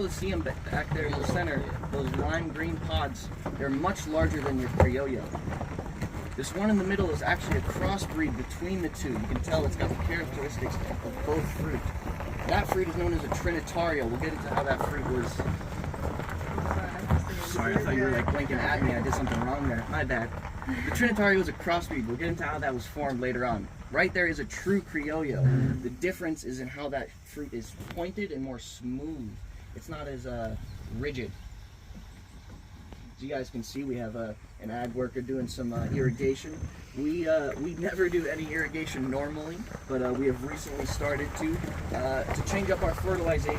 able to see them back there in the center, those lime green pods, they're much larger than your criollo. This one in the middle is actually a crossbreed between the two. You can tell it's got the characteristics of both fruit. That fruit is known as a Trinitario. We'll get into how that fruit was. Sorry, I thought you were like blinking at me. I did something wrong there. My bad. The Trinitario is a crossbreed. We'll get into how that was formed later on. Right there is a true criollo. The difference is in how that fruit is pointed and more smooth. It's not as rigid. As you guys can see, we have an ag worker doing some irrigation. We never do any irrigation normally, but we have recently started to change up our fertilizing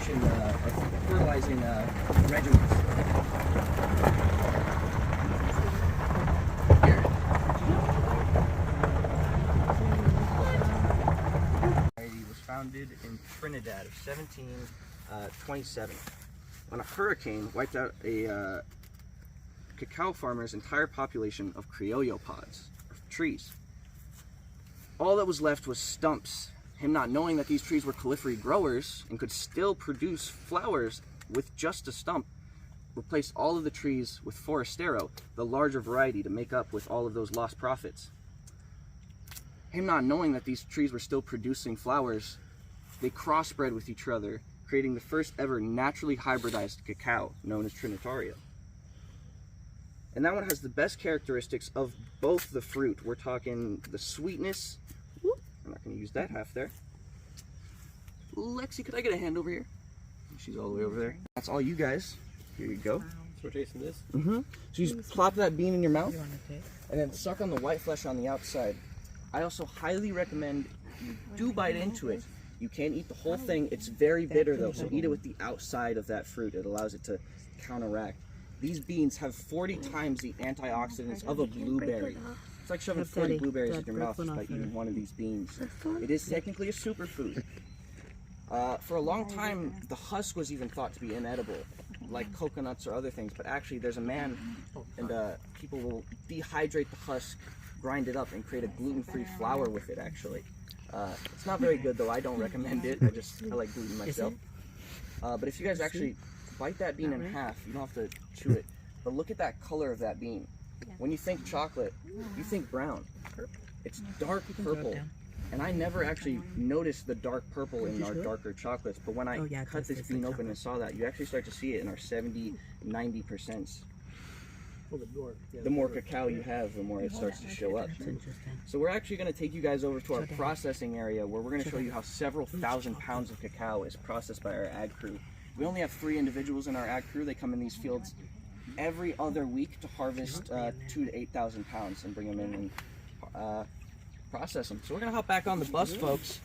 regimens. It was founded in Trinidad of 1727 when a hurricane wiped out a cacao farmer's entire population of criollo pods, or trees. All that was left was stumps. Him not knowing that these trees were callifery growers and could still produce flowers with just a stump, replaced all of the trees with Forastero, the larger variety, to make up with all of those lost profits. Him not knowing that these trees were still producing flowers, they crossbred with each other, creating the first ever naturally hybridized cacao, known as Trinitario. And that one has the best characteristics of both the fruit. We're talking the sweetness. I'm not going to use that half there. Lexi, could I get a hand over here? She's all the way over there. That's all you guys. Here you go. So we're tasting this? So you just plop that bean in your mouth and then suck on the white flesh on the outside. I also highly recommend you do bite into it. You can't eat the whole thing. It's very bitter though, so eat it with the outside of that fruit. It allows it to counteract. These beans have 40 times the antioxidants of a blueberry. It's like shoving 40 blueberries in your mouth just by eating one of these beans. It is technically a superfood. For a long time, the husk was even thought to be inedible, like coconuts or other things, but actually there's a man, and people will dehydrate the husk, grind it up, and create a gluten-free flour with it, actually. It's not very good, though. I don't recommend it. I like gluten myself. But if you guys actually bite that bean in half, you don't have to chew it, but look at that color of that bean. When you think chocolate, you think brown. It's dark purple. And I never actually noticed the dark purple in our darker chocolates, but when I cut this bean open and saw that, you actually start to see it in our 70, 90%. The more cacao you have, the more it starts to show up. So we're actually going to take you guys over to our processing area where we're going to show you how several thousand pounds of cacao is processed by our ag crew. We only have 3 individuals in our ag crew. They come in these fields every other week to harvest 2,000 to 8,000 pounds and bring them in and process them. So we're going to hop back on the bus, folks.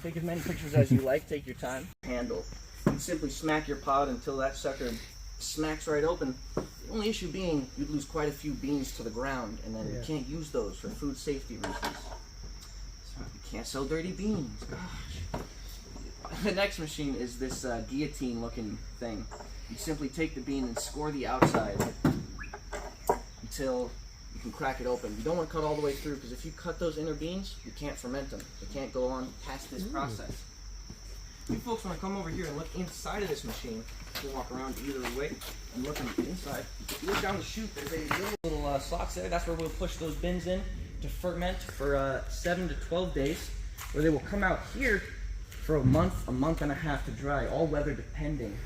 Take as many pictures as you like. Take your time. Handle. You simply smack your pod until that sucker smacks right open. The only issue being you'd lose quite a few beans to the ground, and then you can't use those for food safety reasons. So you can't sell dirty beans. Gosh. The next machine is this guillotine looking thing. You simply take the bean and score the outside until you can crack it open. You don't want to cut all the way through, because if you cut those inner beans, you can't ferment them. They can't go on past this process. You folks want to come over here and look inside of this machine. You can walk around either way and look on the inside. If you look down the chute, there's a little slots there. That's where we'll push those bins in to ferment for 7 to 12 days, where they will come out here for a month and a half to dry, all weather depending.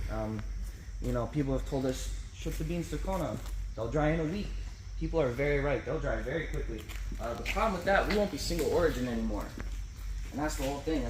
You know, people have told us, ship the beans to Kona. They'll dry in a week. People are very right. They'll dry very quickly. The problem with that, we won't be single origin anymore. And that's the whole thing.